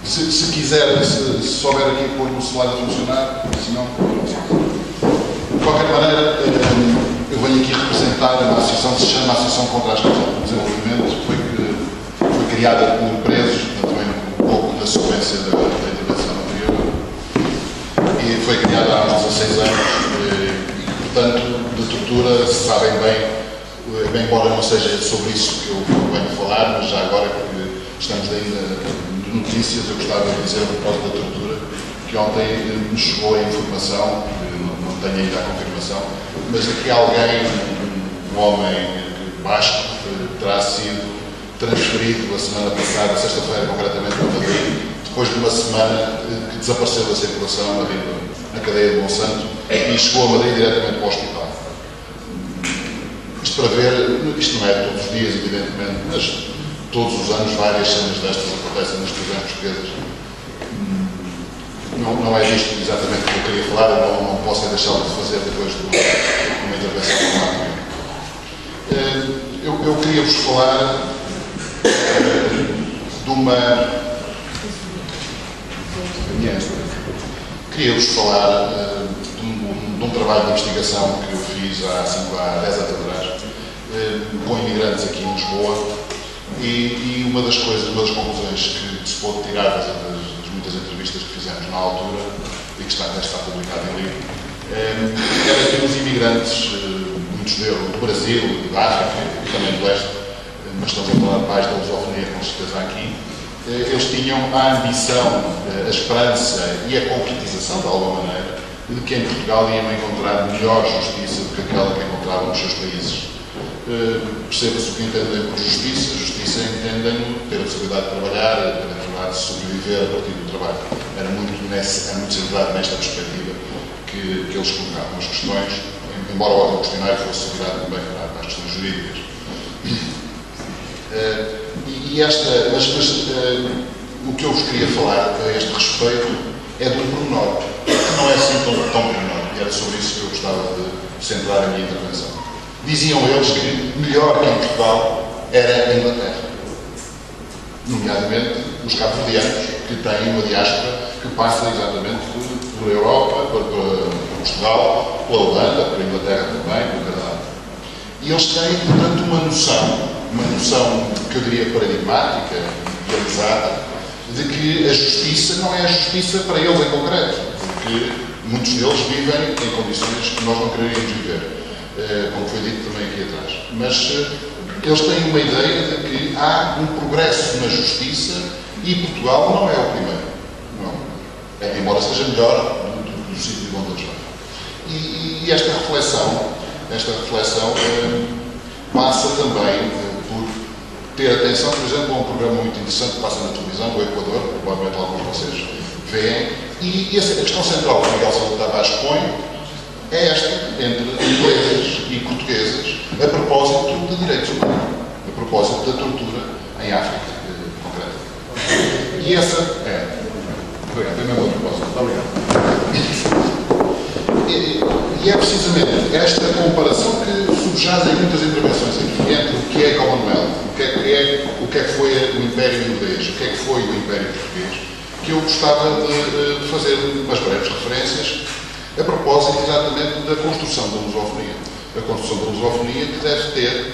Se quiser, se souber aqui pôr o celular a funcionar, se não... De qualquer maneira, eu venho aqui representar uma associação que se chama Associação contra a Exclusão do Desenvolvimento, que foi criada por presos, também um pouco na sequência da intervenção anterior, e foi criada há uns 16 anos, e portanto, de tortura, sabem bem, embora não seja sobre isso que eu venho falar, mas já agora que estamos ainda de notícias, eu gostava de dizer, a propósito da tortura, que ontem me chegou a informação, não tenho ainda a confirmação, mas de que alguém, um homem basco, terá sido transferido a semana passada, sexta-feira concretamente, para Madrid, depois de uma semana que desapareceu da circulação na cadeia de Monsanto e chegou a Madrid diretamente para o hospital. Isto para ver, isto não é todos os dias, evidentemente, mas todos os anos várias cenas destas acontecem nas prisões portuguesas. Não é disto exatamente que eu queria falar, eu não posso deixá-lo de fazer depois de uma intervenção automática. Eu queria-vos falar de uma... Queria-vos falar de um trabalho de investigação que eu fiz há 10 anos atrás, com imigrantes aqui em Lisboa, e uma das conclusões que se pôde tirar das muitas entrevistas que fizemos na altura, e que está publicado em livro, era que os imigrantes, muitos deles do Brasil, da África e também do Leste, mas estamos a falar mais da lusofonia com certeza aqui, eles tinham a ambição, a esperança e a concretização, de alguma maneira, de que em Portugal iam encontrar melhor justiça do que aquela que encontravam nos seus países. Perceba-se o que entendem por justiça. Justiça entendem ter a possibilidade de trabalhar, ter a possibilidade de sobreviver a partir do trabalho. Era muito centrado nesta perspectiva que eles colocavam as questões, embora o questionário fosse virado também para as questões jurídicas. O que eu vos queria falar a este respeito é de um pormenor, que não é assim tão pormenor, e era sobre isso que eu gostava de centrar a minha intervenção. Diziam eles que melhor que em Portugal era a Inglaterra, nomeadamente os cabo-verdianos, que têm uma diáspora que passa exatamente por Europa, por Portugal, pela Holanda, pela Inglaterra também, pelo Canadá. E eles têm, portanto, uma noção que eu diria paradigmática, idealizada, de que a justiça não é a justiça para eles em concreto, porque muitos deles vivem em condições que nós não quereríamos viver, como foi dito também aqui atrás. Mas eles têm uma ideia de que há um progresso na justiça e Portugal não é o primeiro. Não. Embora seja melhor do sítio onde eles vão. E esta reflexão passa também por ter atenção, por exemplo, a um programa muito interessante que passa na televisão, o Equador, provavelmente alguns de vocês veem, e a questão central que Miguel Sousa Tavares põe é esta, entre inglesas e portuguesas, a propósito de direitos humanos, a propósito da tortura em África, concretamente. E essa é... Obrigado, é mesmo a propósito. Obrigado. E é precisamente esta comparação que subjaz em muitas intervenções aqui, entre o que é Commonwealth, o que é que foi o Império Inglês, o que é que foi o Império Português, que eu gostava de fazer umas breves referências a propósito exatamente da construção da lusofonia. A construção da lusofonia que deve ter,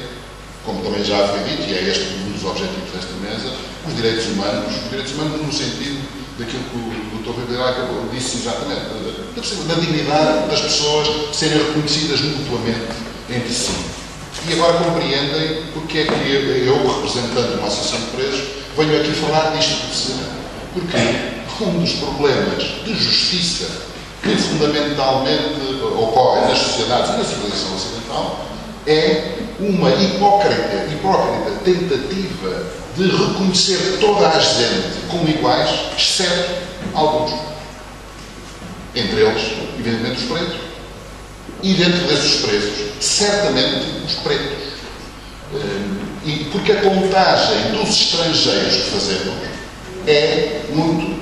como também já foi dito, e é este um dos objetivos desta mesa, os direitos humanos no sentido daquilo que o Dr. Ribeiro disse exatamente, da dignidade das pessoas serem reconhecidas mutuamente entre si. E agora compreendem porque é que eu, representando uma associação de presos, venho aqui falar disto precisamente. Porque um dos problemas de justiça que fundamentalmente ocorre nas sociedades e na civilização ocidental é uma hipócrita tentativa de reconhecer toda a gente como iguais, exceto alguns. Entre eles, evidentemente, os pretos. E dentro desses presos, certamente, os pretos. E porque a contagem dos estrangeiros que fazemos é muito...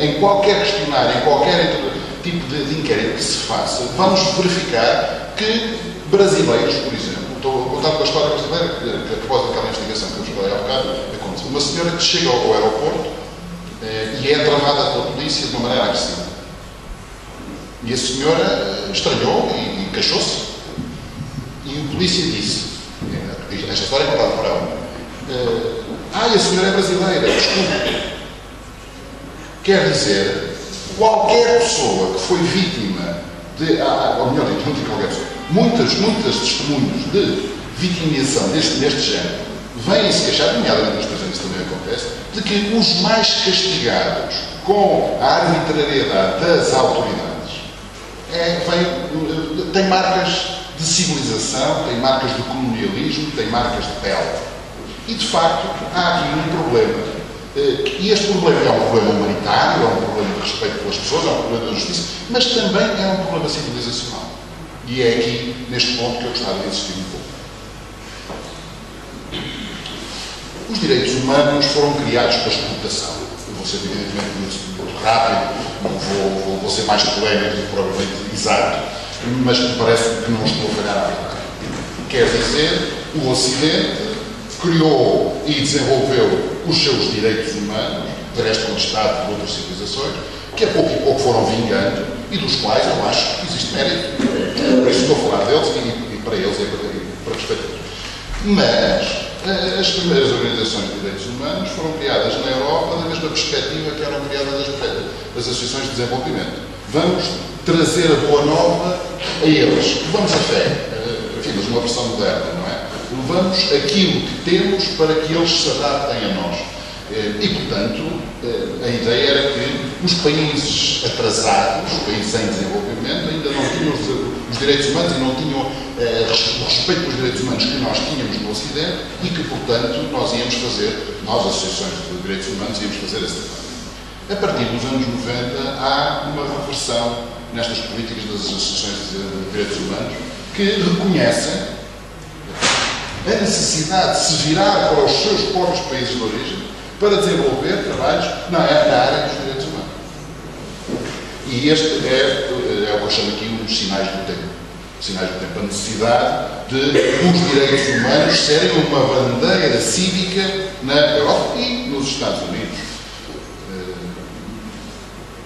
em qualquer questionário, em qualquer tipo de inquérito que se faça, vamos verificar que brasileiros, por exemplo, estou a contar uma história brasileira, que a propósito daquela investigação que eu falei há bocado, uma senhora que chega ao aeroporto e é travada pela polícia de uma maneira agressiva. E a senhora estranhou e queixou-se. E o polícia disse, esta história é contada por ela, a senhora é brasileira, desculpe. Quer dizer, qualquer pessoa que foi vítima de, ou melhor dito, não digo qualquer pessoa, muitas testemunhos de vitimização deste género vêm-se queixar, nomeadamente nos presentes também acontece, de que os mais castigados com a arbitrariedade das autoridades têm marcas de civilização, têm marcas de colonialismo, têm marcas de pele. E, de facto, há aqui um problema. E este problema é um problema humanitário, é um problema de respeito pelas pessoas, é um problema da justiça, mas também é um problema civilizacional. E é aqui, neste ponto, que eu gostava de insistir um pouco. Os direitos humanos foram criados para explotação. Eu vou ser, evidentemente, muito rápido, vou ser mais polémico do que provavelmente exato, mas me parece que não estou a falhar à verdade. Quer dizer, o Ocidente criou e desenvolveu os seus direitos humanos, de resto contestado por outras civilizações, que a pouco e pouco foram vingando e dos quais eu acho que existe mérito. Por isso estou a falar deles e para eles é para respeito. Mas as primeiras organizações de direitos humanos foram criadas na Europa na mesma perspectiva que eram criadas as associações de desenvolvimento. Vamos trazer a boa nova a eles. Levamos a fé, enfim, mas uma versão moderna, não é? Levamos aquilo que temos para que eles se adaptem a nós. E, portanto, a ideia era que os países atrasados, os países em desenvolvimento, ainda não tinham os direitos humanos e não tinham o respeito pelos direitos humanos que nós tínhamos no Ocidente e que, portanto, nós, associações de direitos humanos, íamos fazer esse trabalho. A partir dos anos 90, há uma reversão nestas políticas das associações de direitos humanos que reconhecem a necessidade de se virar para os seus próprios países de origem para desenvolver trabalhos na área dos direitos humanos. E este é o que eu chamo aqui os sinais do tempo. Sinais do tempo. A necessidade de os direitos humanos serem uma bandeira cívica na Europa e nos Estados Unidos.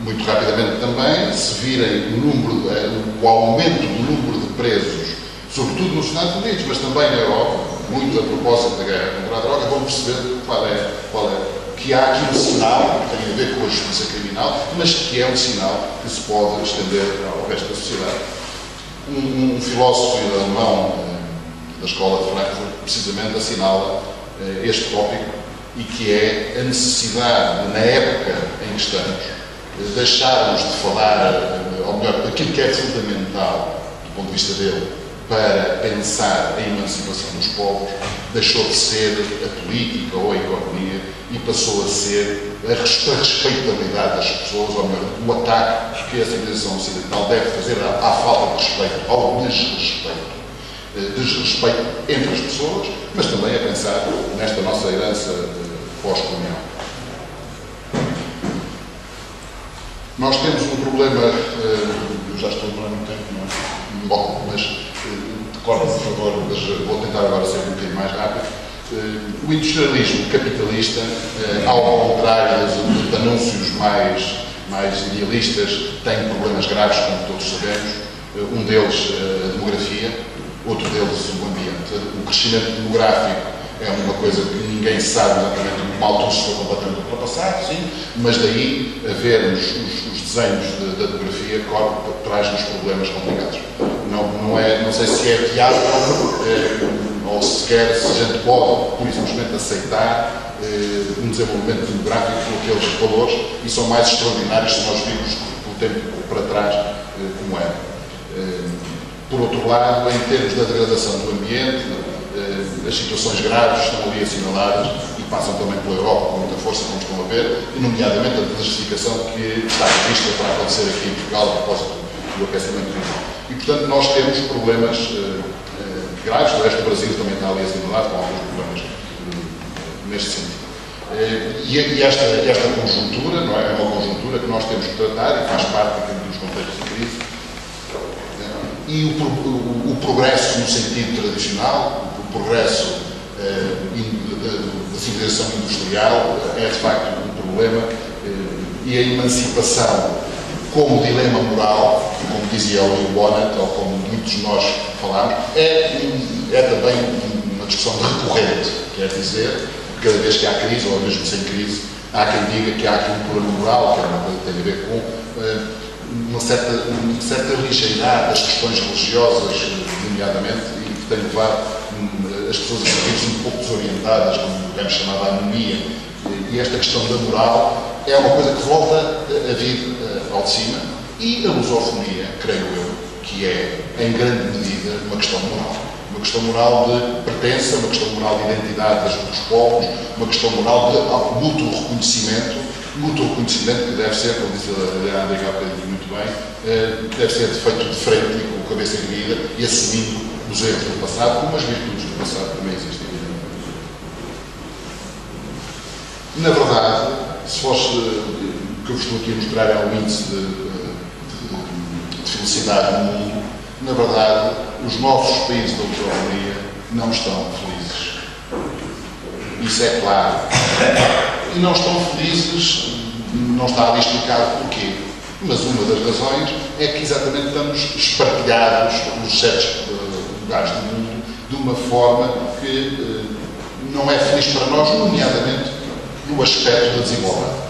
Muito rapidamente também, se virem o aumento do número de presos, sobretudo nos Estados Unidos, mas também na Europa, muito a propósito da guerra contra a droga, vão perceber que há aqui um sinal que tem a ver com a justiça criminal, mas que é um sinal que se pode estender ao resto da sociedade. Um filósofo alemão da Escola de Frankfurt precisamente assinala este tópico e que é a necessidade, na época em que estamos, deixarmos de falar, ou melhor, daquilo que é fundamental do ponto de vista dele, para pensar a emancipação dos povos, deixou de ser a política ou a economia e passou a ser a respeitabilidade das pessoas, ou melhor, o ataque que a civilização ocidental deve fazer à falta de respeito, ao desrespeito. Desrespeito entre as pessoas, mas também a pensar nesta nossa herança pós-colonial. Nós temos um problema, eu já estou a demorar muito tempo, não é? Bom, mas recordo, por favor, mas vou tentar agora ser um bocadinho mais rápido. O industrialismo capitalista, ao contrário dos anúncios mais idealistas, tem problemas graves, como todos sabemos. Um deles, a demografia, outro deles, o ambiente. O crescimento demográfico é uma coisa que ninguém sabe exatamente, uma altura estou completamente ultrapassado, sim, mas daí a vermos os desenhos da demografia traz-nos problemas complicados. Não sei se é viável ou sequer se a gente pode, por simplesmente, aceitar um desenvolvimento demográfico com aqueles valores e são mais extraordinários se nós virmos o tempo para trás como era. Por outro lado, em termos da degradação do ambiente, as situações graves estão ali assinaladas e passam também pela Europa com muita força, como estão a ver, e nomeadamente a desertificação que está prevista para acontecer aqui em Portugal a propósito do aquecimento global. E, portanto, nós temos problemas graves, o resto do Brasil também está ali assinalado com alguns problemas neste sentido. E esta conjuntura, não é? É uma conjuntura que nós temos que tratar e faz parte dos contextos de crise. E o progresso no sentido tradicional, o progresso da civilização industrial é de facto um problema, e a emancipação como dilema moral, como dizia o Leo Bonnet, ou como muitos de nós falámos, é também uma discussão recorrente, quer dizer, cada vez que há crise, ou mesmo sem crise, há quem diga que há aqui um problema moral, que é uma coisa que tem a ver com uma certa ligeidade das questões religiosas, nomeadamente, e que tem levado as pessoas a sentirem-se um pouco desorientadas, como podemos chamar de anomia. E esta questão da moral é uma coisa que volta a vir ao de cima, e a lusofonia, creio eu, que é, em grande medida, uma questão moral. Uma questão moral de pertença, uma questão moral de identidade dos povos, uma questão moral de mútuo reconhecimento que deve ser, como disse a Leandra há bocadinho muito bem, deve ser feito de frente e com a cabeça erguida e assumindo os erros do passado, como as virtudes do passado também existem. Na verdade, se fosse, o que eu vos estou aqui a mostrar é um índice de felicidade no mundo, na verdade, os nossos países da lusofonia não estão felizes. Isso é claro. E não estão felizes, não está ali explicado porquê. Mas uma das razões é que exatamente estamos espartilhados nos certos lugares do mundo de uma forma que não é feliz para nós, nomeadamente no aspecto da desigualdade.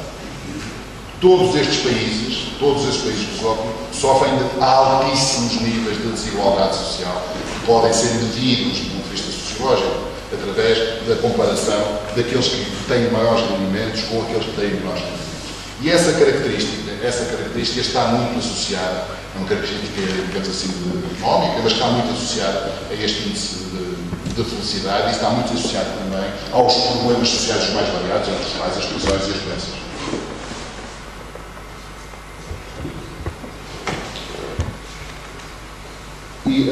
Todos esses países lusófonos, sofrem de altíssimos níveis de desigualdade social, que podem ser medidos do ponto de vista sociológico, através da comparação daqueles que têm maiores rendimentos com aqueles que têm menores rendimentos. E essa característica está muito associada, é uma característica, digamos assim, económica, mas está muito associada a este índice de felicidade, e está muito associado também aos problemas sociais mais variados, entre os quais as prisões e as doenças. Muito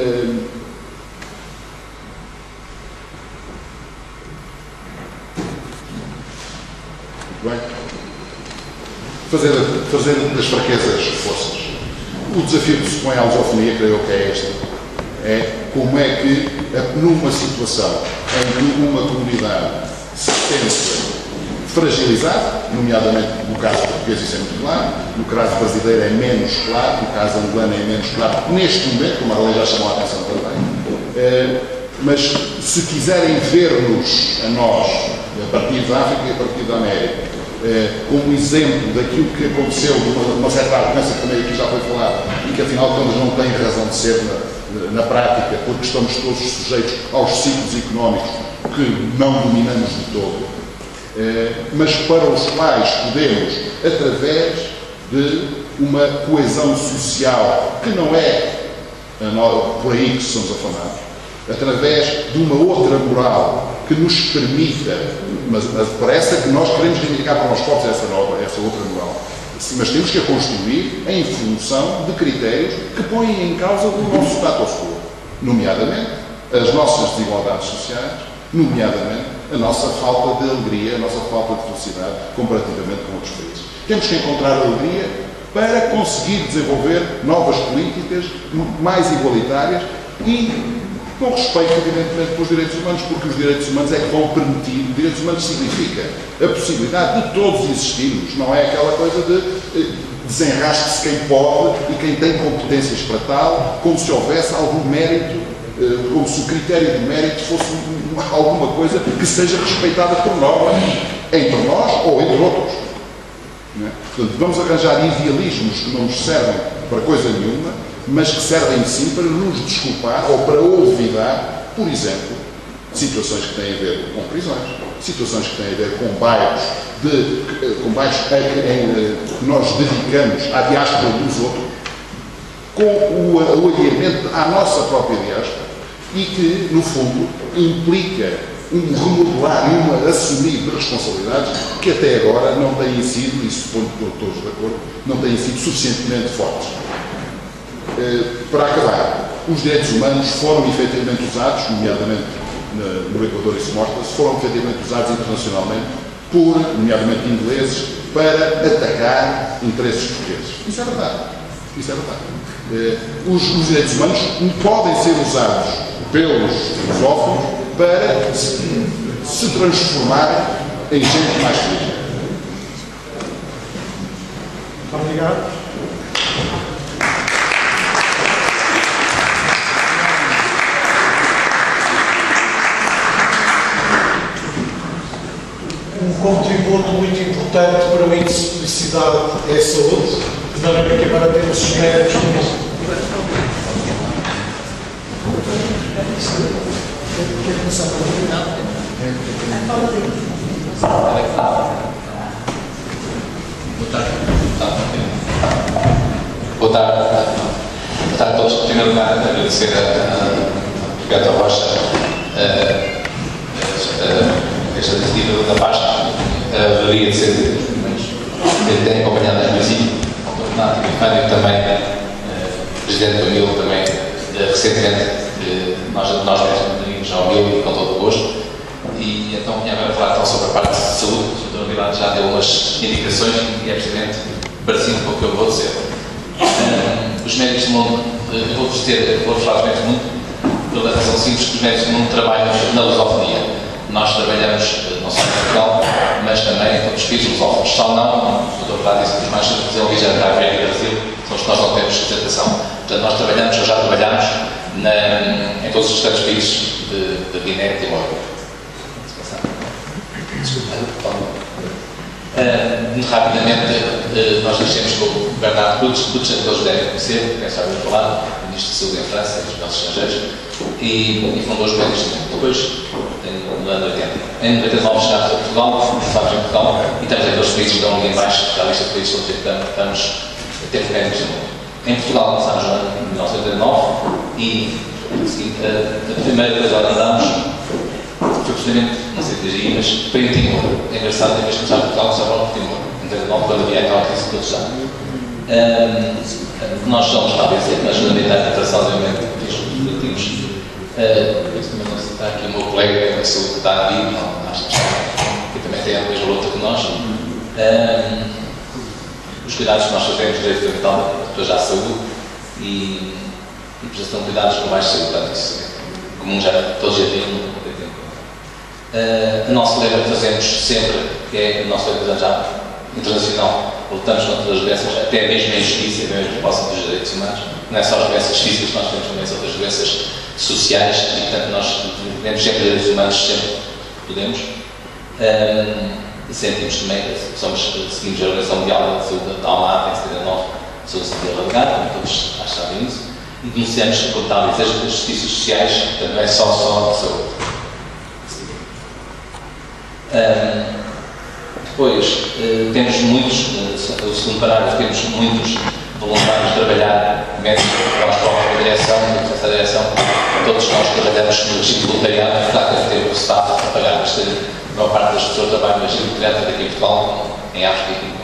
bem. Fazendo das fraquezas forças. O desafio que se põe à lusofonia, creio que é este. É como é que, numa situação em que uma comunidade se sente fragilizada, nomeadamente no caso português isso é muito claro, no caso brasileiro é menos claro, no caso angolano é menos claro, neste momento, como a Arlene já chamou a atenção também. Mas se quiserem ver-nos, a nós, a partir da África e a partir da América, como exemplo daquilo que aconteceu, de uma certa arrogância que também aqui já foi falado, e que afinal de contas não tem razão de ser na prática, porque estamos todos sujeitos aos ciclos económicos que não dominamos de todo, mas para os quais podemos, através de uma coesão social, que não é por aí que somos afanados, através de uma outra moral que nos permita, mas para essa que nós queremos reivindicar para nós próprios, essa outra moral, mas temos que a construir em função de critérios que põem em causa o nosso status quo, nomeadamente as nossas desigualdades sociais, nomeadamente a nossa falta de alegria, a nossa falta de felicidade comparativamente com outros países. Temos que encontrar alegria para conseguir desenvolver novas políticas mais igualitárias e com respeito, evidentemente, pelos direitos humanos, porque os direitos humanos é que vão permitir, direitos humanos significa a possibilidade de todos existirmos, não é aquela coisa de desenrasque-se quem pode e quem tem competências para tal, como se houvesse algum mérito, como se o critério de mérito fosse alguma coisa que seja respeitada por nós, entre nós ou entre outros. Não é? Portanto, vamos arranjar idealismos que não nos servem para coisa nenhuma, mas que servem sim para nos desculpar ou para olvidar, por exemplo, situações que têm a ver com prisões, situações que têm a ver com bairros que nós dedicamos à diáspora dos outros, com o alinhamento à nossa própria diáspora e que, no fundo, implica um remodelar e assumir de responsabilidades que até agora não têm sido, e suponho que todos de acordo, não têm sido suficientemente fortes. Para acabar, os direitos humanos foram efetivamente usados, nomeadamente no Equador e Somortas, foram efetivamente usados internacionalmente por, nomeadamente ingleses, para atacar interesses portugueses. Isso é verdade. Isso é verdade. Os direitos humanos podem ser usados pelos filosóficos para se transformar em gente mais feliz. Obrigado. Um contributo muito importante para uma felicidade é a saúde, de maneira que agora temos os médicos. Quer começar por mim? Boa tarde a todos. Em primeiro lugar, agradecer a Roberto Rocha esta iniciativa da pasta. Deveria ser ele tem acompanhado desde o princípio, o Renato e também presidente do MIL também recentemente nós mesmos teríamos ao MIL e com todo o gosto, e então vinha agora falar então sobre a parte de saúde. O Dr. Rivaldo já deu umas indicações e é precisamente parecido com o que eu vou dizer. Os médicos do mundo, eu vou-vos falar dos médicos do mundo pela razão simples que os médicos do mundo trabalham na lusofonia. Nós trabalhamos não só em Portugal, mas também em todos os países lusófonos. Só não, o Dr. Rivaldo disse que os mais desenvolvidos da América e do Brasil são os que nós não temos representação. Portanto, nós trabalhamos, ou já trabalhamos, em todos os restantes países de Guiné e Timor. Muito rapidamente, nós nascemos com o Bernard Kutsch, que todos devem conhecer, quem sabe falar, ministro de Saúde em França e dos nossos estrangeiros, e fundou os médicos do mundo. Depois, no ano 80. Em 99 chegámos a Portugal, estamos em Portugal, e estamos em dois países que estão ali em baixo, já lista de países onde estamos a ter médicos do mundo. Em Portugal começámos no ano de 1989 e a primeira coisa onde andámos foi precisamente, não sei se diria, mas para em Timor. É engraçado, em vez de começar em Portugal, começar logo por Timor. Em 1989, quando havia aquela crise de todos lá. Nós somos, talvez, mas na medida da interação, obviamente, fiz os objetivos. Também não sei, está aqui o meu colega da saúde que está ali, não, acho que também tem a mesma luta que nós. Os cuidados que nós fazemos desde o fundamental depois à saúde e prestação de cuidados com mais saúde, portanto, isso é comum já todos já têm muito tempo. A nossa lema que fazemos sempre, que é a nossa lema já internacional, lutamos contra as doenças, até mesmo a injustiça, mesmo a posse dos direitos humanos. Não é só as doenças físicas, nós temos também outras doenças sociais e, portanto, nós defendemos sempre direitos humanos, sempre que podemos. E sentimos também que seguimos a Organização Mundial da Saúde da Almada, em 79, Saúde Erradicada, como todos acho que sabem isso, e denunciamos, como estava a dizer, as justiças sociais, portanto, não é só a saúde. Depois, temos muitos, o segundo parágrafo, temos muitos voluntários a trabalhar, médicos nós próprios da direção, da direção, todos nós trabalhamos no regime de voluntariado, claro que temos o staff a pagar, mas a maior parte das pessoas trabalham no regime direto aqui em Portugal, em África e em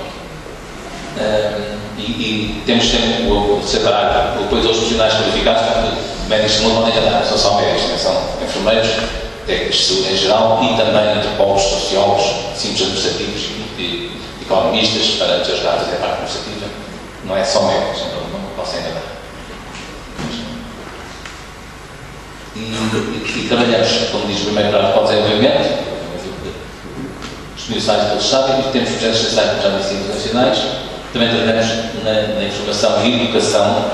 e temos sempre o separar o apoio dos profissionais qualificados, porque médicos não podem andar, não são só médicos, né? São enfermeiros, técnicos de saúde em geral e também antropólogos, sociólogos, simples administrativos e economistas para nos ajudar a fazer a parte administrativa. Não é só médicos, então não posso enganar. E trabalhamos, como diz o primeiro para o desenvolvimento, os universitários todos sabem, e temos projetos necessários para já de internacionais. Também trabalhamos na informação e educação,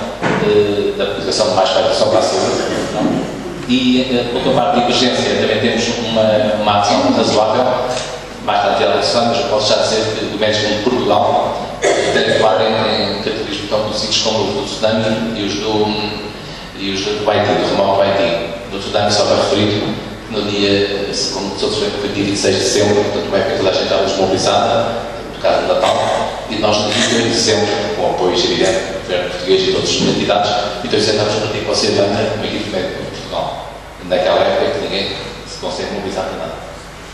da educação mais para a educação para a saúde. E, por outra parte, de emergência, também temos uma ação razoável, mais para a educação, mas eu posso já dizer que o Médico de Portugal tem atuado em categorias tão conhecidos como os do tsunami e os do Haiti, do remoto Haiti. Do tsunami, só para referir, no dia, como todos sabem, foi dia 26 de dezembro, portanto, não é que toda a gente estava desmobilizada, por causa do Natal, e nós, no dia 1 de dezembro, com o apoio evidente do governo português e de outras entidades, e então estamos a partir com a Ciadana, uma equipe médica de Portugal. Naquela época que ninguém se consegue mobilizar para nada.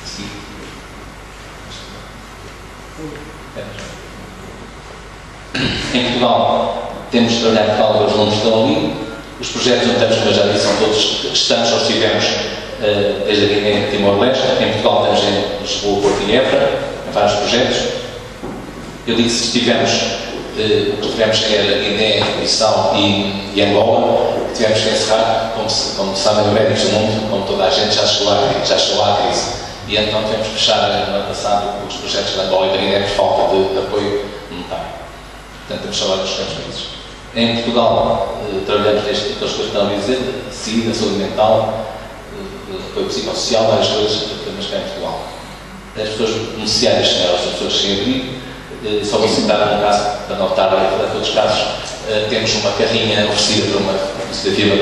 Sim. Em Portugal, temos de trabalhar em Portugal, os nomes estão ali. Os projetos onde estamos, como eu já disse, são todos estamos ou estivemos desde a Guiné e Timor-Leste. Em Portugal estamos em Lisboa, Porto e Évora, em vários projetos. Eu digo que estivemos, o que tivemos era Guiné, Bissau e Angola, que tivemos que encerrar, como sabem, os médicos do mundo, como toda a gente, já chegou à crise. E então tivemos que fechar no ano passado os projetos da Angola e da Guiné por falta de apoio monetário. Portanto, temos salários dos Estados Unidos. Em Portugal, trabalhamos neste tipo de coisas que estão a dizer, SIDA, saúde mental, apoio psicossocial, várias coisas, mas cá em Portugal. As pessoas beneficiárias são elas, as pessoas sem abrigo. Só vou citar um caso para notar, em todos os casos, temos uma carrinha oferecida por uma iniciativa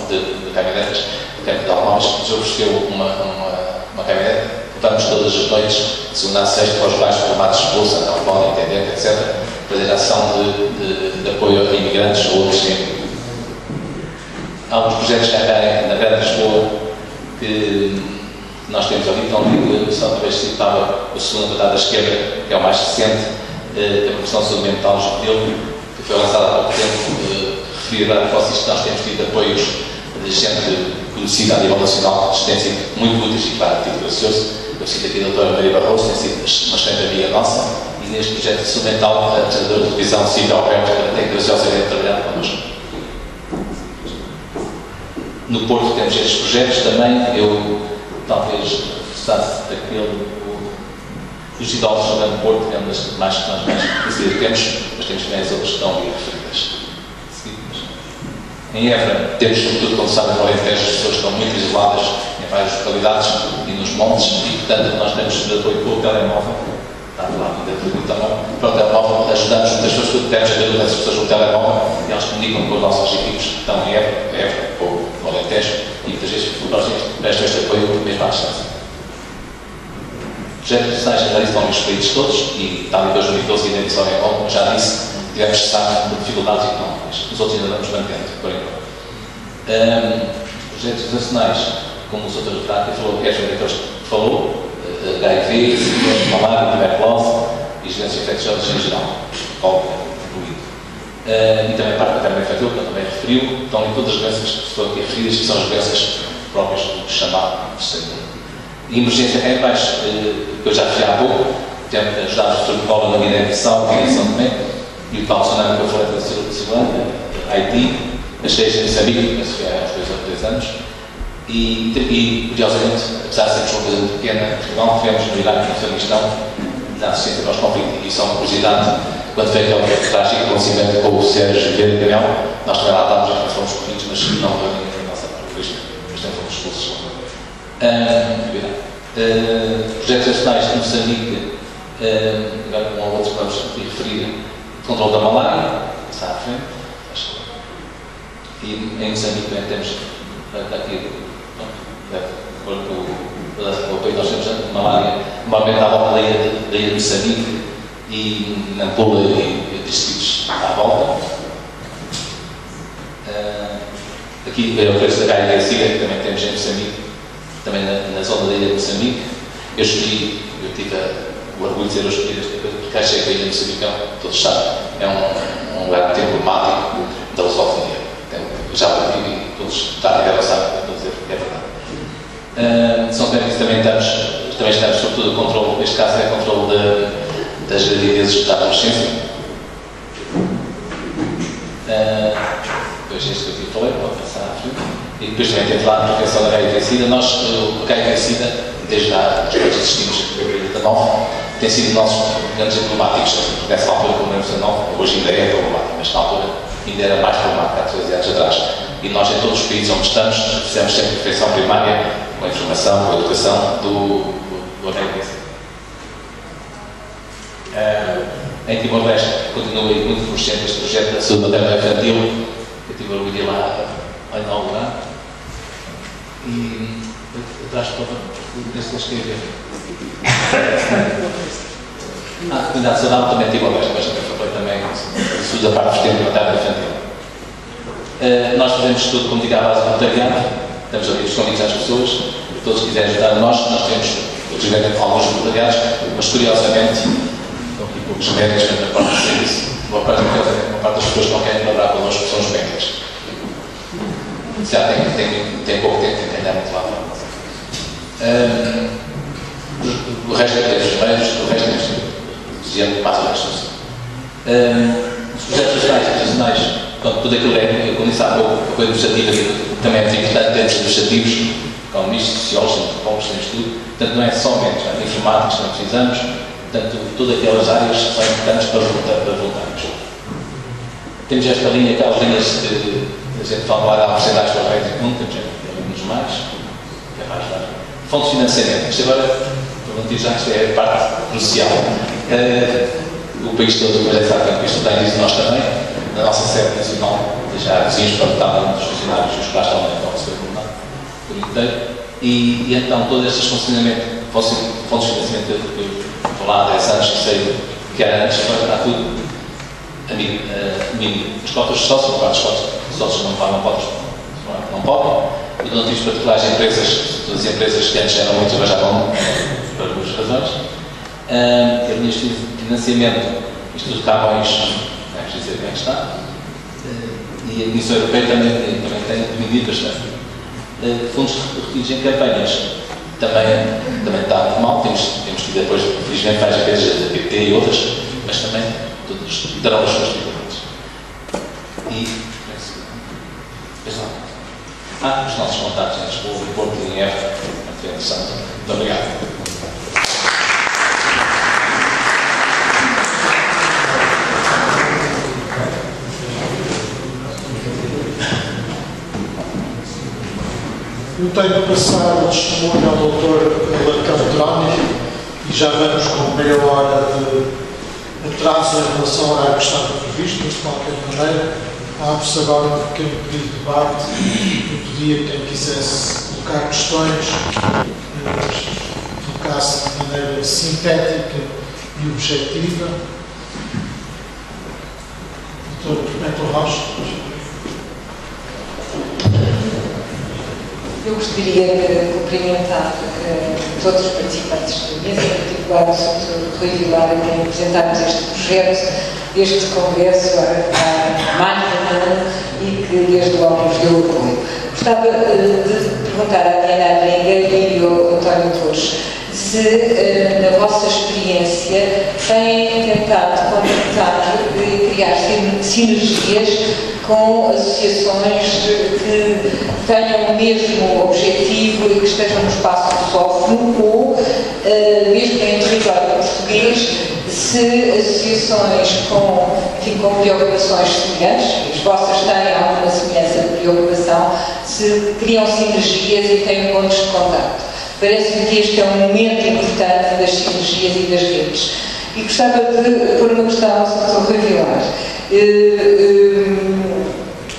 de caminhonetas, de automóveis, que nos ofereceu uma caminhonete. Vamos todas as noites, de segunda a sexta, para os bairros formados de expulsa, não podem entender, etc., fazer ação de apoio a imigrantes ou outros sem. Há alguns projetos cá na Grande Lisboa que nós temos ali, então, só talvez citava o segundo andar da esquerda, que é o mais recente, da promoção de saúde mental juvenil, que foi lançada há pouco tempo, referir a vocês que nós temos tido apoios de gente conhecida a nível nacional, de assistência muito úteis e, claro, título gracioso. Eu cito aqui a doutora Maria Barroso, tem sido uma excelente amiga nossa, e neste projeto de saúde mental, a apresentadora de televisão Silvia Alberto, tem graciosamente trabalhado connosco. No Porto temos estes projetos também. Eu talvez reforçasse aquele dos idosos no Grande Porto, que é uma das mais que nós temos, mas temos também as outras que estão ali referidas. Em Évora temos, sobretudo, como sabem, no Alentejo, as pessoas estão muito isoladas em várias localidades e nos montes, e portanto nós temos apoio pelo telemóvel. Está a falar ainda do telemóvel. Para o telemóvel ajudamos muitas pessoas, porque temos ajuda das pessoas no telemóvel e eles comunicam com os nossos equipes que estão em Évora ou no Alentejo, e muitas vezes nós prestam este apoio mesmo à distância. Projetos nacionais generalistas estão nos países todos, e tal e 2012 e na edição em como já disse, tivemos cessado por dificuldades económicas. Os outros ainda vamos mantendo, por enquanto. Projetos nacionais, como o Sr. Retrato falou, que é daqueles que falou, HIV, malária, tuberculose e doenças infecciosas em geral, incluído. E também a parte materna infantil, que eu também referiu, estão em todas as doenças que foram aqui referidas, que são as doenças próprias do chamado terceiro mundo. E emergência cá em baixo, que eu já referi há pouco, temos ajudado o Dr. Paulo na Guiné-Bissau, e São Tomé, e o tal tsunami que eu falei da Ceilândia, Haiti, as cheias de Moçambique, penso que é há uns 2 anos, e curiosamente, apesar de sermos uma coisa muito pequena, em Portugal, tivemos no Iraque e no Afeganistão, na assistência pós-conflito, e só uma curiosidade, quando veio aquele trágico acontecimento com o Sérgio Vieira Caminhão, nós também lá estávamos, nós fomos corridos, mas não foi ninguém da nossa parte, mas também fomos expulsos lá. Projetos nacionais de Moçambique, agora um ou outro que vamos referir, controle da malária, está à frente, e em Moçambique também temos aqui o apoio que nós temos de malária, normalmente à volta da ilha de Moçambique e Nampula e distritos à volta. Aqui é o preço da HIV-Sida, que também temos em Moçambique, também na zona da ilha de Moçambique. Eu tive o orgulho de ser escolhido esta coisa, porque achei que a ilha de Moçambique, todos sabem, é um lugar muito emblemático da lusofonia. Já o vi e todos está ligado, sabem, estou a dizer, é verdade. São temas que também estamos sobretudo a controle, neste caso é controle das gravidezes da adolescência. Depois este que eu falei, pode passar à frente. E depois também temos lá a prevenção da HIV-Sida. Nós, o HIV-Sida, desde lá, os que existimos em 2019, tem sido nossos grandes emblemáticos. Nessa altura, como era 19, hoje ainda é problemático, mas na altura ainda era mais problemático há 13 anos atrás. E nós, em todos os países onde estamos, fizemos sempre prevenção primária, com a informação, com a educação do HIV-Sida. Em Timor-Leste, continua muito consciente este projeto da saúde materna infantil. Eu tive a orgulho lá a inaugurar. E atrás para penso que escrever. A comunidade saudável também tive a Timor-Leste, mas foi também estudo da parte do sistema materno infantil. Nós fazemos tudo como diga à base do voluntariado, estamos ali os convites às pessoas, se todos quiserem ajudar a nós temos obviamente alguns voluntariados, mas curiosamente, estão aqui poucos médicos, mas na parte do serviço, uma parte das pessoas que não querem colaborar connosco são os médicos. Já tem pouco tempo que entender muito lá fora. O resto é enfermeiros, o resto é gente mais ou menos. Os projetos internacionais, tudo aquilo é, como disse há pouco, a coisa administrativa também é muito importante, termos administrativos, economistas, sociólogos, antropólogos, temos tudo. Portanto, não é somente informáticos que nós precisamos, portanto, todas aquelas áreas são importantes para voltarmos. Temos esta linha, aquelas linhas de a gente fala lá da porcentagem para o resto do mundo, temos alguns mais, que é mais claro. Fonte de financiamento. Isto agora, já isto é a parte crucial. O país todo, mas é sabe que o país todo tem, nós também, na nossa sede nacional, já dizíamos para votar um dos funcionários, os que lá estão na receber por inteiro, e então todas estas fontes de financiamento que eu estou lá há 10 anos, que sei que era antes, está tudo a mim. As cotas de sócios, as cotas de sócios não pagam cotas, não podem, e donativos particulares de empresas, todas as empresas que antes eram muito, mas já vão por duas razões. Linhas de financiamento, isto tudo está bem, vamos dizer bem que está. E a Comissão Europeia também tem diminuído bastante. Fundos retidos em campanhas também está muito mal. Temos tido depois, felizmente, várias empresas da PT e outras, mas também todas darão as suas dificuldades. Os nossos contatos em Lisboa, em Porto e em Évora, é interessante. Muito obrigado. Eu tenho de passar o testemunho ao Dr. Caldrónico e já vamos com meia hora de atraso em relação ao horário que estava previsto, mas de qualquer maneira abre-se agora um pequeno pedido de debate e pedia quem quisesse colocar questões, colocasse de maneira sintética e objetiva. Dr. Pimentel Rocha. Eu gostaria de cumprimentar todos os participantes da mesa, em particular o Sr. Rui Vilar, a quem apresentámos este projeto, este congresso há mais de um ano e que desde logo nos deu apoio. Gostava de perguntar à Diana Adringa e ao António Torres se, na vossa experiência, têm tentado contactar e criar sinergias com associações que tenham o mesmo objetivo e que estejam no espaço lusófono ou, mesmo em território português, se associações com preocupações semelhantes, as vossas têm alguma semelhança de preocupação, se criam sinergias e têm pontos de contacto. Parece-me que este é um momento importante das sinergias e das redes. E gostava de pôr uma questão ao Sr. Rui Vilar.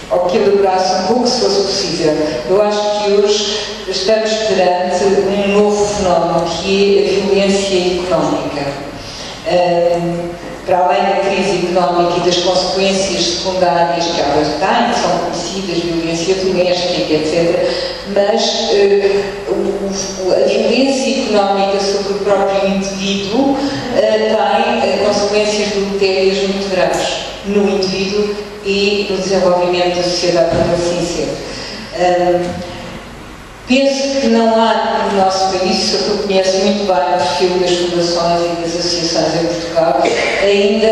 Ao que elaborasse um pouco, se fosse possível. Eu acho que hoje estamos perante um novo fenómeno, que é a violência económica. Para além da crise económica e das consequências secundárias que elas têm, que são conhecidas, violência doméstica, etc., mas a violência económica sobre o próprio indivíduo tem consequências deletérias muito graves no indivíduo e no desenvolvimento da sociedade, como assim ser. Penso que não há no nosso país, o senhor conhece muito bem o perfil das fundações e das associações em Portugal, ainda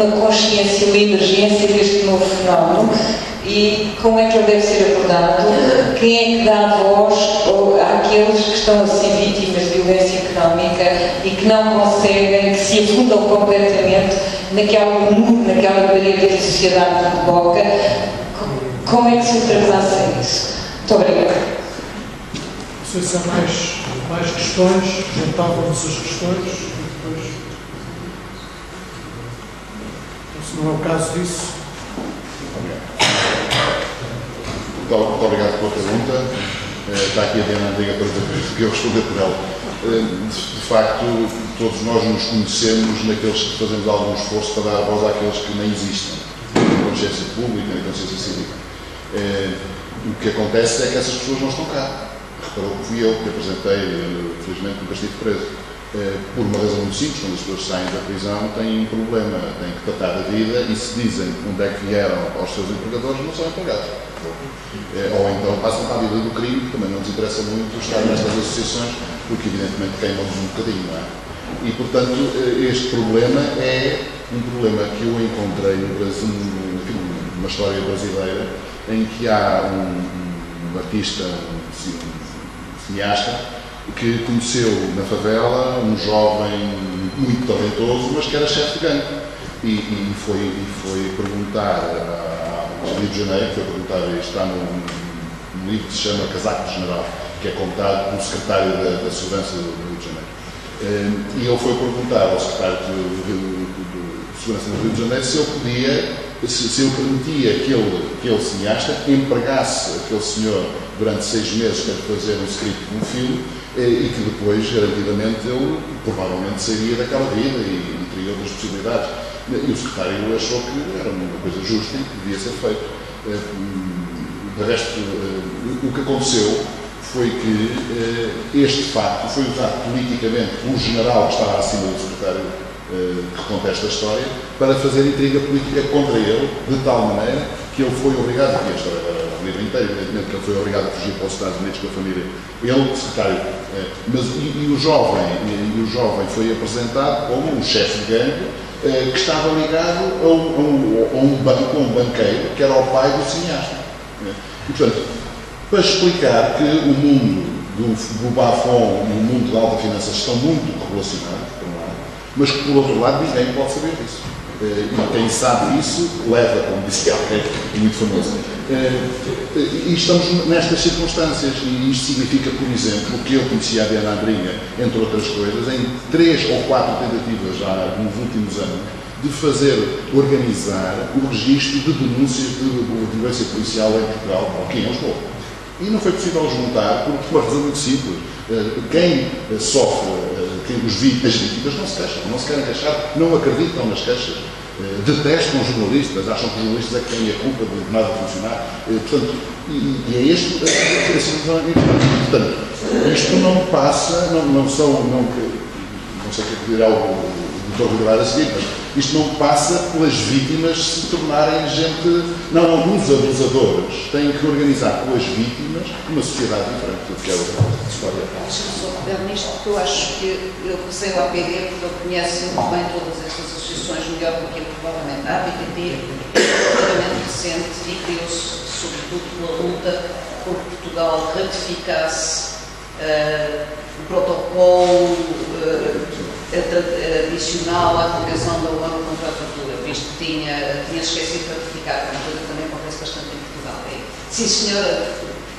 uma consciência, uma emergência deste novo fenómeno e como é que ele deve ser abordado, quem é que dá voz àqueles que estão a ser vítimas de violência económica e que não conseguem, que se afundam completamente naquela parede que a sociedade coloca. Como é que se ultrapassa isso? Muito obrigada. Não sei se há mais questões, juntávamos as questões e depois, se não é o caso disso. Muito obrigado pela pergunta. Está aqui a Diana Adringa para que eu responder por ela. De facto, todos nós nos conhecemos naqueles que fazemos algum esforço para dar voz àqueles que nem existem, na consciência pública, na consciência cívica. O que acontece é que essas pessoas não estão cá. Reparou que fui eu que apresentei, felizmente nunca estive preso, por uma razão muito simples. Quando as pessoas saem da prisão têm um problema, têm que tratar da vida e se dizem onde é que vieram aos seus empregadores, não são empregados. Ou então passam para a vida do crime, que também não nos interessa muito estar nestas associações, porque evidentemente queimam-nos um bocadinho, não é? E portanto este problema é um problema que eu encontrei no Brasil, numa história brasileira, em que há um artista cineasta, que conheceu na favela um jovem muito talentoso, mas que era chefe de gangue. E foi perguntar ao Rio de Janeiro, está num livro que se chama Casaco de General, que é contado pelo secretário da Segurança do Rio de Janeiro. E ele foi perguntar ao secretário de Segurança do Rio de Janeiro se ele podia, se ele permitia que aquele cineasta empregasse aquele senhor durante 6 meses para fazer um script de um filme e que depois, garantidamente, ele provavelmente sairia daquela vida e teria outras possibilidades. E o secretário achou que era uma coisa justa e que devia ser feito. De resto, o que aconteceu foi que este facto foi usado politicamente pelo general que estava acima do secretário que conta esta história, para fazer intriga política contra ele, de tal maneira que ele foi obrigado, e a história era o livro inteiro, evidentemente, que ele foi obrigado a fugir para os Estados Unidos com a família. Ele, o secretário, o jovem foi apresentado como um chefe de gangue que estava ligado a um banqueiro, que era o pai do cineasta. E, portanto, para explicar que o mundo do Bafon e o mundo da alta finança estão muito relacionados, por um lado, mas que, por outro lado, ninguém pode saber disso. E quem sabe isso leva, como disse alguém muito famoso. E estamos nestas circunstâncias, e isto significa, por exemplo, que eu conhecia a Diana Andrinha, entre outras coisas, em 3 ou 4 tentativas já nos últimos anos, de organizar o registro de denúncias de violência policial em Portugal, aqui em Lisboa. E não foi possível juntar por uma razão muito simples. Quem sofre, as vítimas não se queixam, não se querem queixar, não acreditam nas queixas, detestam os jornalistas, acham que os jornalistas é que têm a culpa de nada funcionar. Portanto, e é este a situação importante. Portanto, isto não passa, não sei o que dirá o Dr. Rodrigo a seguir, mas isto não passa pelas vítimas se tornarem gente. Não, os abusadores têm que organizar com as vítimas uma sociedade diferente do que é a história. Deixa-me só pegar nisto, porque eu acho que eu comecei o APD porque eu conheço muito bem todas estas associações, melhor do que provavelmente. A APD é relativamente recente e criou-se sobretudo pela luta por Portugal ratificasse o protocolo adicional à Convenção da ONU contra a Tortura, visto que tinha esquecido de ratificar, uma coisa que também acontece bastante em Portugal. Sim, senhora,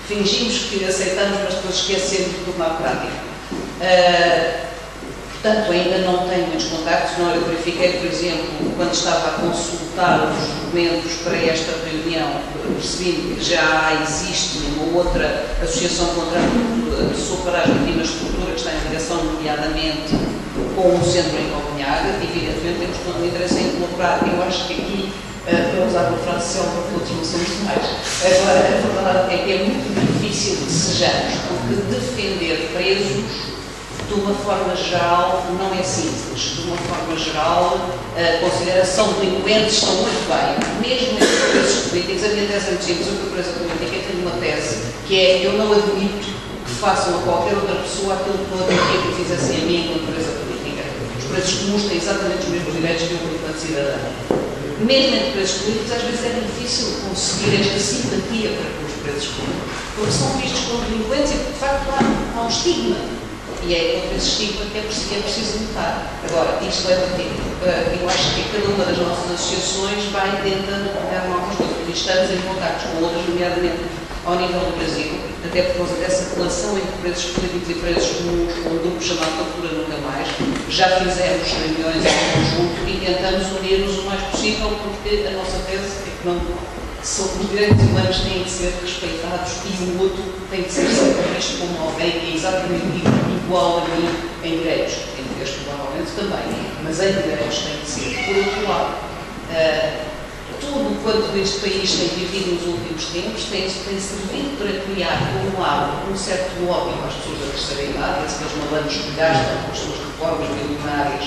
fingimos que aceitamos, mas depois esquecemos de tornar prático. Portanto, ainda não tenho muitos contactos, não. Eu verifiquei, por exemplo, quando estava a consultar os documentos para esta reunião, percebi que já existe uma outra associação contra a pessoa para as vítimas de tortura que está em ligação, nomeadamente, com o centro em Copenhague. Evidentemente, temos todo o interesse em colaborar. Eu acho que aqui, para usar uma frase célebre, todos não somos demais. Agora, a verdade é que é muito difícil que sejamos, porque defender presos de uma forma geral, não é simples. De uma forma geral, a consideração de delinquentes estão muito bem. Mesmo entre presos políticos, a minha tese é muito simples. Eu, presa política, tenho uma tese que é: eu não admito que façam a qualquer outra pessoa aquilo que eu admitia que fizessem a mim enquanto presa política. Os presos comuns têm exatamente os mesmos direitos que eu, enquanto cidadão. Mesmo entre presos políticos, às vezes é difícil conseguir esta simpatia para com os presos políticos, porque são vistos como delinquentes e, de facto, há um estigma. E é contra esse estigma que é preciso lutar. Agora, isto leva tempo. Eu acho que cada uma das nossas associações vai tentando pegar algumas coisas. E estamos em contacto com outras, nomeadamente ao nível do Brasil, até por causa dessa relação entre presos políticos e presos comuns, com um grupo chamado Tortura Nunca Mais. Já fizemos reuniões em conjunto e tentamos unir-nos o mais possível, porque a nossa tese é que os direitos humanos têm que ser respeitados e o outro tem que ser sempre visto como alguém que é exatamente igual a mim em direitos. Em direitos, provavelmente, também, mas em direitos tem que ser. Por outro lado, tudo quanto este país tem vivido nos últimos tempos tem servido para criar, por um lado, um certo ódio às pessoas da terceira idade, aqueles malandros que gastam com as suas reformas milionárias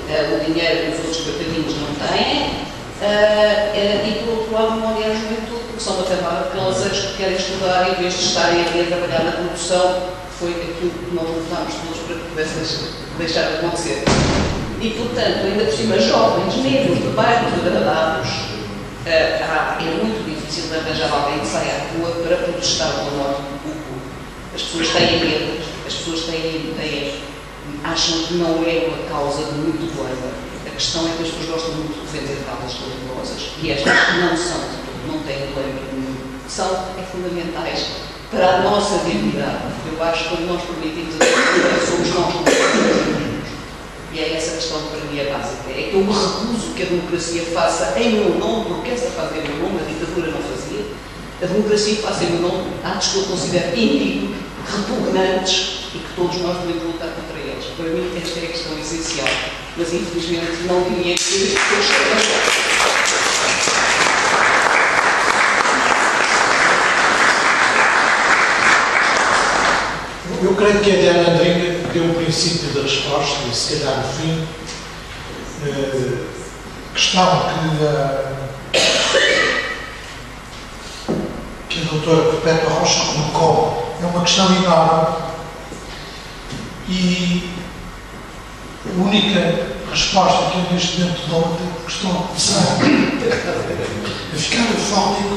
o dinheiro que os outros coitadinhos não têm. E por outro lado, não odiar a juventude, porque são uma camada de calazeiros que querem estudar em vez de estarem ali a trabalhar na produção, que foi aquilo que nós lutámos todos para que pudesse deixar de acontecer. E, portanto, ainda por cima, jovens, mesmo de bairros degradados, é muito difícil de arranjar alguém que saia à rua para protestar pela morte do Cuco. As pessoas têm medo, as pessoas acham que não é uma causa muito doida. A questão é que as pessoas gostam muito de defender causas religiosas e estas não são, não têm problema nenhum, são fundamentais para a nossa dignidade. Eu acho que quando nós permitimos a democracia, somos nós que nos. E é essa questão que para mim é básica. É que eu me recuso que a democracia faça em meu nome, porque essa fazer em meu nome, a ditadura não fazia. A democracia faça em meu nome atos que eu considero indignos, repugnantes e que todos nós devemos lutar contra eles. Para mim, esta é a questão essencial. Mas, infelizmente, não diria que eu estou. Eu creio que a Diana Andringa deu o princípio da resposta e, se calhar, no fim, questão que a doutora Perpétua Rocha colocou é uma questão enorme e a única resposta que eu neste momento dou, porque estou a começar a ficar afónico,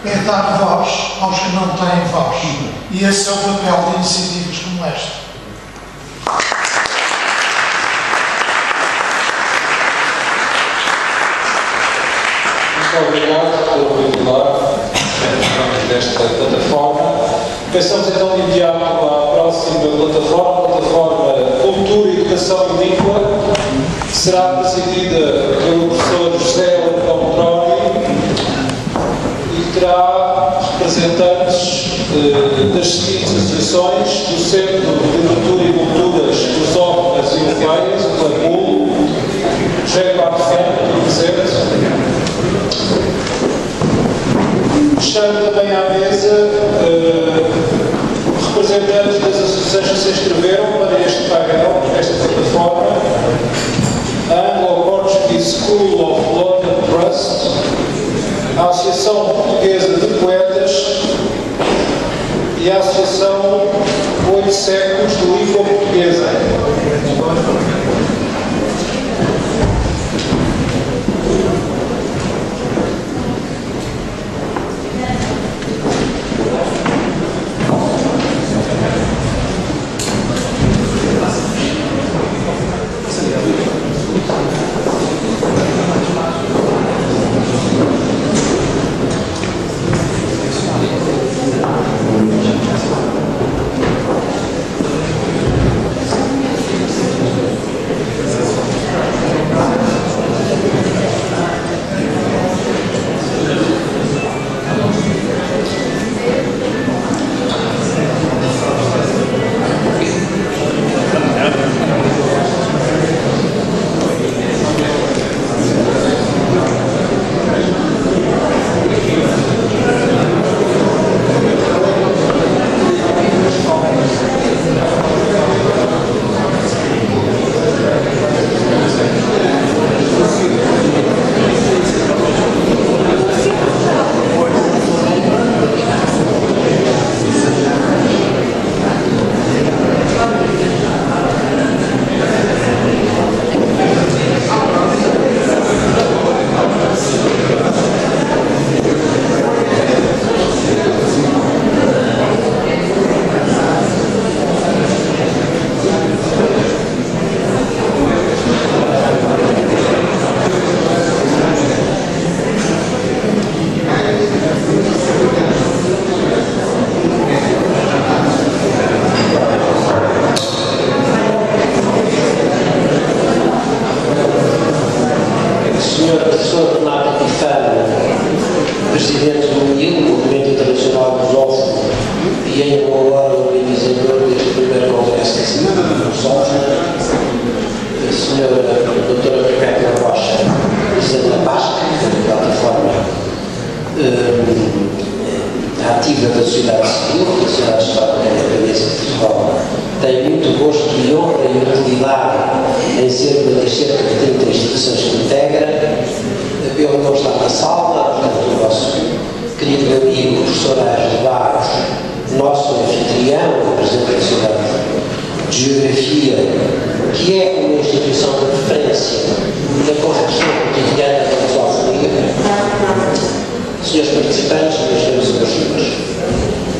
é dar voz aos que não têm voz. E esse é o papel de iniciativas como esta. Muito obrigado pelo convidar desta plataforma. Passamos então de imediato à próxima plataforma Cultura, Educação e Língua, que será presidida pelo professor José Leitão Petrónio e terá representantes das seguintes associações: do Centro de Literatura e Culturas Lusófonas e Europeias, o CLACUL, José Barfém, presente. Chamo também à mesa representantes das associações que se inscreveram para este painel, esta plataforma: Anglo-Portuguese School of London Trust, a Associação Portuguesa de Poetas e a Associação 8 Séculos de Língua Portuguesa.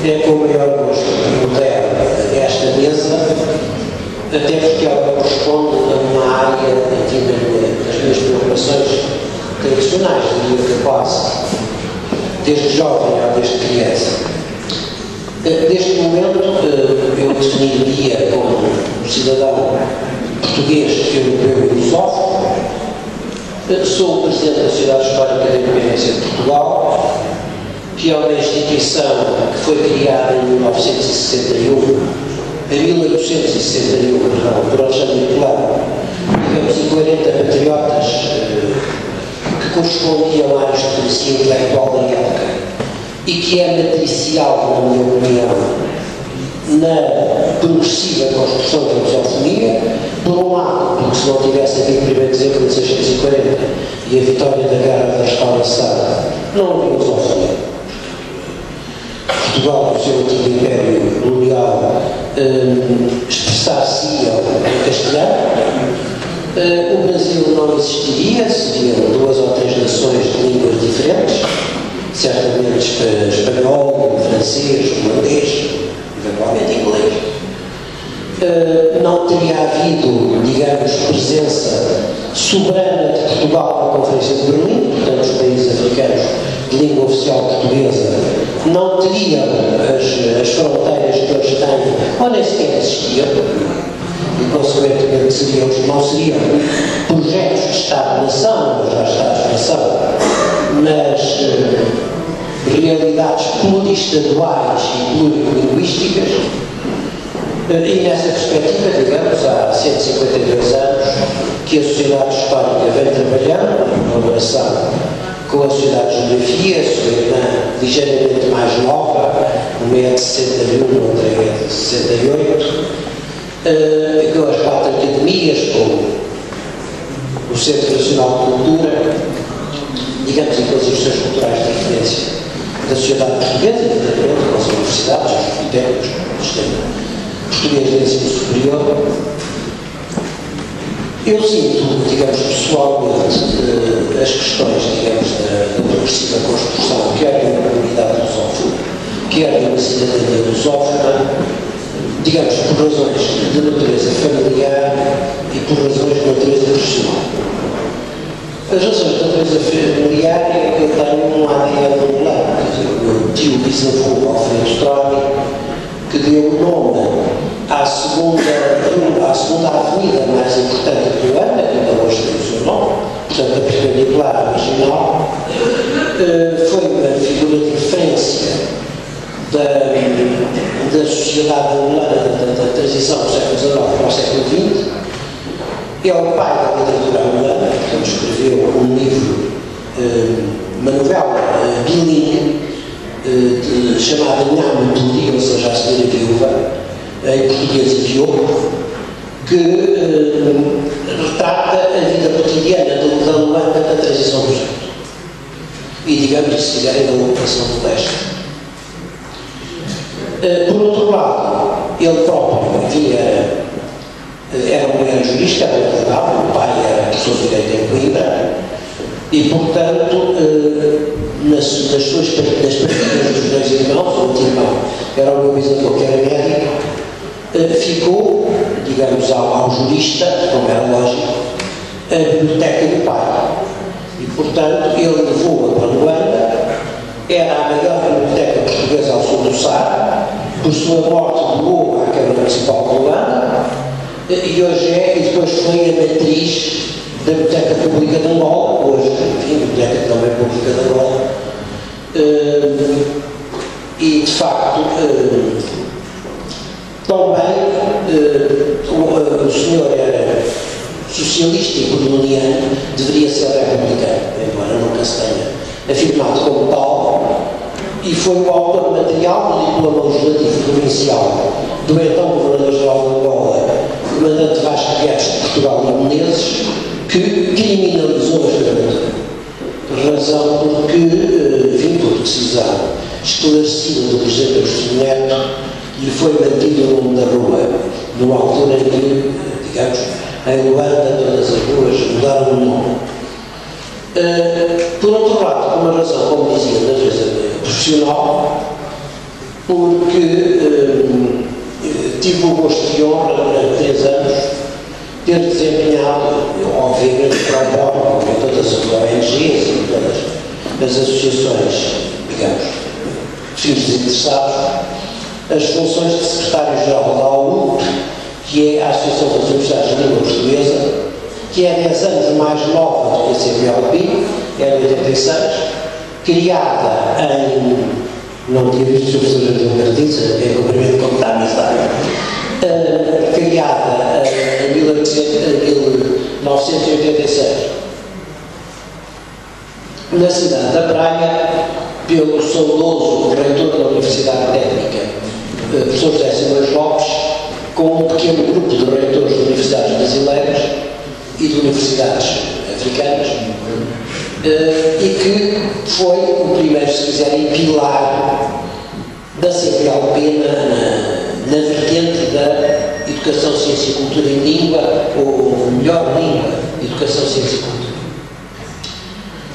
é com o maior gosto que modero esta mesa, até porque ela corresponde a uma área das minhas preocupações tradicionais, diria que quase, desde jovem ou desde criança. Neste momento, eu definiria como cidadão português, europeu e lusófono. Sou o presidente da Sociedade Histórica da Independência de Portugal, que é uma instituição que foi criada em 1961, em 1861, por Alexandre Colombo, digamos, e 40 patriotas que correspondiam à aristocracia intelectual da época e que é matricial, na minha opinião, na progressiva construção da lusofonia, por um lado, porque se não tivesse havido 1º de dezembro de 1640 e a vitória da Guerra da Restauração, não havia lusofonia. Portugal, o seu antigo Império Colonial, expressar-se-ia em castelhano. O Brasil não existiria, seriam 2 ou 3 nações de línguas diferentes, certamente espanhol, francês, holandês, eventualmente inglês. Não teria havido, digamos, presença soberana de Portugal na Conferência de Berlim, portanto os países africanos de língua oficial portuguesa não teriam as fronteiras que hoje têm, ou nem sequer existiam, e consequentemente não seriam projetos de Estado-nação, ou já Estados-nação, mas realidades pluriestaduais e plurilinguísticas. E nessa perspectiva, digamos, há 152 anos que a Sociedade Histórica vem trabalhando em colaboração com a Sociedade de Geografia, sua irmã ligeiramente mais nova, uma é de 61, outra é de 68, com as 4 academias, com o Centro Nacional de Cultura, digamos, e com as instituições culturais de referência da sociedade portuguesa, evidentemente, com as universidades, os bibliotecas, o sistema português de ensino superior. Eu sinto, digamos, pessoalmente, as questões, digamos, da progressiva construção, quer de uma comunidade lusófona, quer de uma cidadania lusófona, digamos, por razões de natureza familiar e por razões de natureza profissional. As razões de natureza familiar é que eu tenho um ADN mulher, quer dizer, o meu tio bisavô Alfredo Troni, que deu o nome à segunda avenida mais importante de Luanda, que ainda hoje tem o seu nome, portanto a perpendicular original, foi uma figura de referência da sociedade angolana da transição do século XIX para o século XX. É o pai da literatura angolana, portanto escreveu um livro, uma novela bilingue, chamada Nhame Turi, ou seja, a Senhora Viúva, em português e diogo, que retrata a vida cotidiana da Luanda da transição do género. E, digamos, se quiserem, da ocupação do leste. Por outro lado, ele próprio, enfim, era um jurista, era advogado, o pai era professor de direito em Coimbra, e, portanto, nas partidas dos 2 irmãos, o outro irmão era o meu bisavô, que era médico, ficou, digamos, ao jurista, como era lógico, a biblioteca do pai. E, portanto, ele levou-a para Luanda, era a maior biblioteca portuguesa ao sul do Saara, por sua morte doou à Câmara Municipal de Luanda, e hoje e depois foi a matriz da Biblioteca Pública de Angola, hoje, enfim, a Biblioteca também Pública de Angola, e de facto também o senhor era socialista e coloniano, deveria ser republicano, embora nunca se tenha afirmado como tal, e foi o autor material do diploma legislativo provincial do então Governador-Geral de Angola, comandante Vasco Guedes de Portugal e Menezes, que criminalizou a escravatura. Razão porque, enfim, por decisão esclarecida do Presidente Agostinho Neto, lhe foi mantido o nome da rua, numa altura em que, digamos, em Luanda todas as ruas mudaram o nome. Por outro lado, por uma razão, como dizia, da natureza profissional, porque tive o gosto de honra durante 3 anos ter desempenhado, obviamente, para o BOR, com todas as ONGs e todas as associações, digamos, fins interessados, as funções de secretário-geral da AULP, que é a Associação das Universidades de Língua Portuguesa, que é 10 anos mais nova do que a CPLP, é de 86, criada em... Não tinha visto o professor José Martins, é cumprimento como está a amizade. Criada em 1986 na cidade da Praia pelo saudoso reitor da Universidade Técnica, professor José Simões Lopes, com um pequeno grupo de reitores de universidades brasileiras e de universidades africanas, e que foi o primeiro, se quiserem, pilar da CPLP na vertente da educação, ciência e cultura em língua, ou melhor língua, educação, ciência e cultura.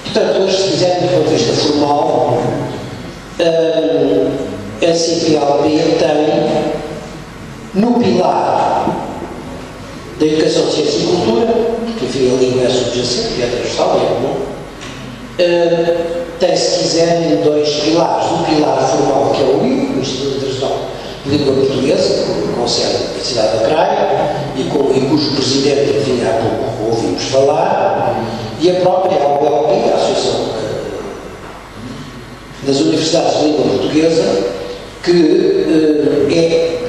Portanto, hoje, se quiserem, do ponto de vista formal, a CPLP tem no pilar da educação, ciência e cultura, porque enfim a língua é subjacente e é transversal, é comum, tem, se quiserem, 2 pilares. Um pilar formal, que é o ILP, o Instituto Internacional de Língua Portuguesa, com sede na cidade da Praia, e cujo presidente, enfim, há pouco ouvimos falar, e a própria AULP, a Associação das Universidades de Língua Portuguesa, que é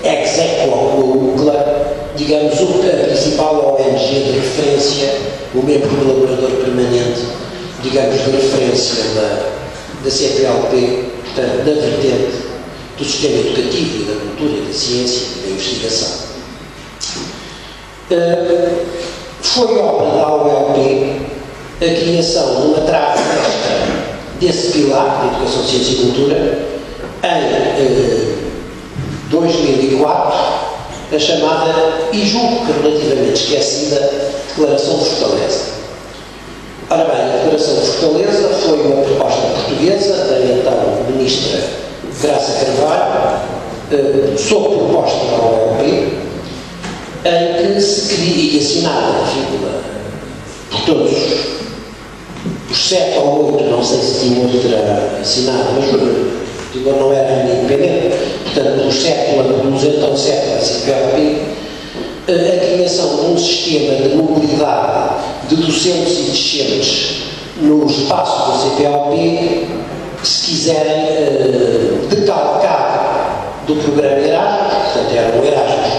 ex-aequo, digamos, a principal ONG de referência, o membro colaborador permanente, digamos, de referência da CPLP, portanto, da vertente do sistema educativo e da cultura e da ciência e da investigação. Foi obra da AULP a criação de uma trave desse pilar de educação, ciência e cultura em 2004, a chamada, e julgo que relativamente esquecida, Declaração de Fortaleza. Ora bem, a Declaração de Fortaleza foi uma proposta portuguesa da então ministra Graça Carvalho, sob proposta da AULP, em que se queria, e assinada, enfim, por todos os 7 ou 8, não sei se tinha outra assinada, mas não era independente, portanto, os 7, os então 7 da CPLP, a criação de um sistema de mobilidade de docentes e discentes no espaço da CPLP, que, se quiserem, decalcado do programa Erasmus, portanto, era um Erasmus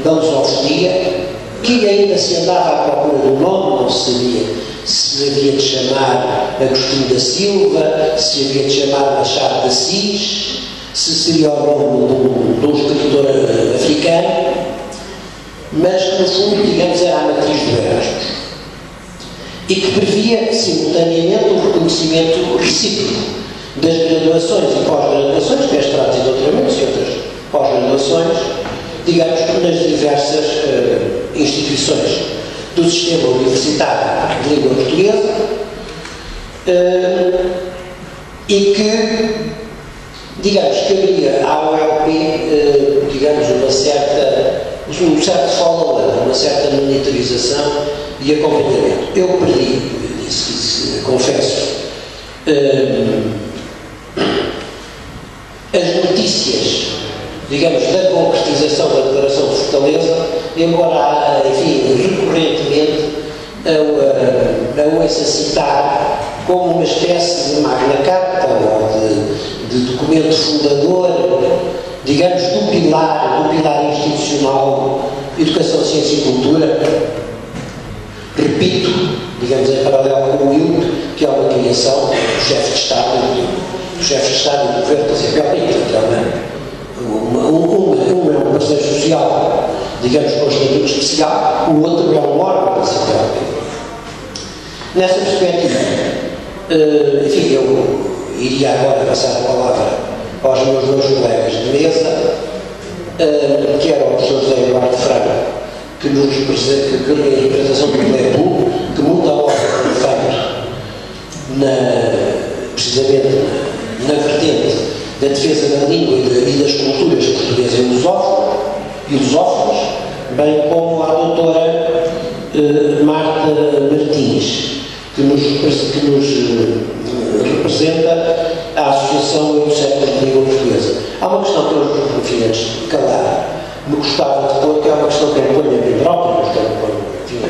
da lusofonia, que ainda se andava à procura do nome, não se sabia se havia de chamar Agostinho da Silva, se havia de chamar Machado de Assis, se seria o nome de um escritor africano, mas que, no fundo, digamos, era a matriz do Erasmus, e que previa, simultaneamente, o reconhecimento recíproco das graduações e pós-graduações, mestrados e doutoramentos e outras pós-graduações, digamos, nas diversas instituições do sistema universitário de língua portuguesa, e que, digamos, cabia à AULP, digamos, um certo follow-up, uma certa monitorização e acompanhamento. Eu perdi, confesso, as notícias, digamos, da concretização da Declaração de Fortaleza, embora, enfim, recorrentemente a ouça citar como uma espécie de Magna Carta ou de documento fundador, digamos, do pilar institucional Educação, Ciência e Cultura, repito, digamos, em paralelo com o ILP, que é uma criação do chefe de Estado e do governo da CPLP, um é um parceiro social, digamos, com estatuto especial, o outro é um órgão da CPLP. Nessa perspectiva, enfim, eu iria agora passar a palavra aos meus 2 colegas de mesa, que era o professor José Eduardo Franco, que nos representa, que em representação do CLEPU, que muda a obra feita precisamente na vertente da defesa da língua e das culturas portuguesas e lusófonas, bem como à doutora Marta Martins, que nos representa a Associação dos Séculos de Língua Portuguesa. Há uma questão que eu, enfim, antes de calar, me gostava de pôr, que é uma questão que eu ponho a mim próprio, mas que eu ponho, enfim,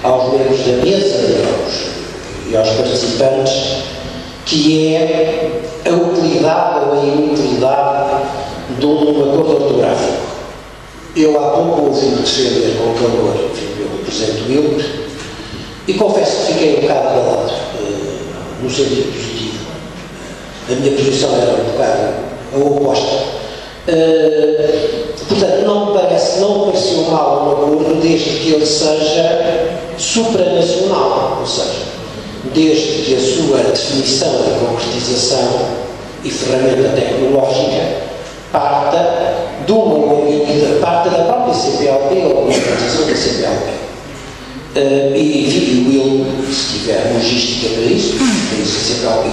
aos membros da mesa e aos participantes, que é a utilidade ou a inutilidade de um acordo ortográfico. Eu há pouco ouvi defender com calor, enfim, eu represento o ILP, e confesso que fiquei um bocado abalado, no sentido positivo. A minha posição era um bocado a oposta. Portanto, não me pareceu mal um acordo desde que ele seja supranacional, ou seja, desde que a sua definição e concretização e ferramenta tecnológica parta de uma unidade, parta da própria CPLP ou da organização da CPLP. E o Will, se tiver logística para isso a CPLP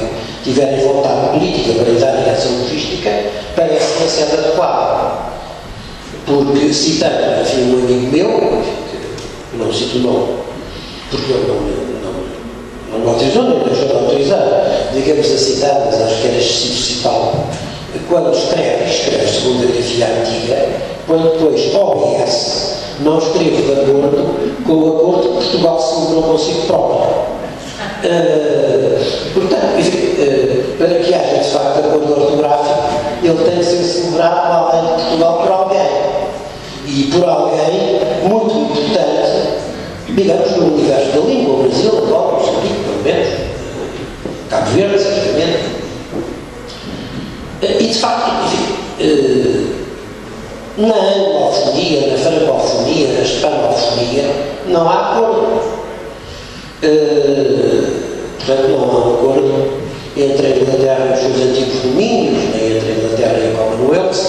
tiverem vontade política para dar direção logística, parece-me ser adequado. Porque, citando, enfim, um amigo meu, que não cito o nome, porque eu não autorizou, nem deixou de autorizar, digamos a citar, mas acho que era excessivo citá-lo, quando escreve segundo a grafia antiga, põe depois OBS, não escrevo de acordo com o acordo que Portugal celebrou consigo próprio. Portanto, para que haja de facto acordo ortográfico, ele tem que ser celebrado além de Portugal por alguém. E por alguém muito importante, digamos, no universo da língua, o Brasil, Angola, Moçambique, pelo menos, Cabo Verde, certamente. E de facto, enfim, na anglofonia, na francofonia, na hispanofonia, não há acordo. Portanto, não há um acordo entre a Inglaterra e os seus antigos domínios, nem entre a Inglaterra e a Commonwealth,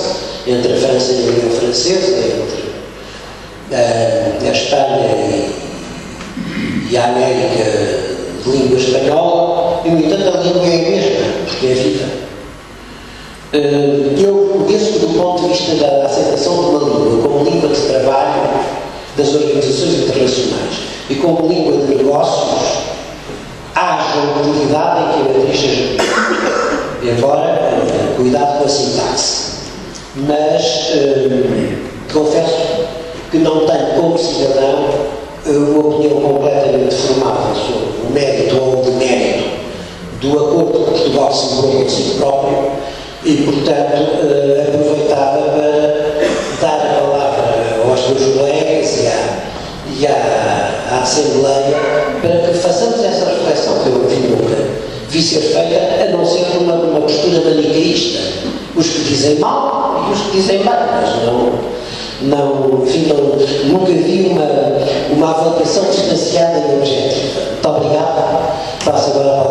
entre a França e a União Francesa, entre a Espanha e a América de língua espanhola, e, no entanto, a língua é a mesma, porque é vida. Eu penso que, do ponto de vista da aceitação de uma língua como língua de trabalho das organizações internacionais e como língua de negócios, haja utilidade em que a matriz seja, embora cuidado com a sintaxe. Mas confesso que não tenho, como cidadão, uma opinião completamente formada sobre o mérito ou o demérito do acordo que Portugal celebrou consigo próprio e, portanto, aproveitava para dar a palavra aos meus colegas e à Assembleia para que façamos essa reflexão que eu nunca vi ser feita, a não ser uma postura maniqueísta. Os que dizem mal e os que dizem bem, mas nunca vi uma avaliação distanciada e objetiva. Muito obrigado. Passo agora a palavra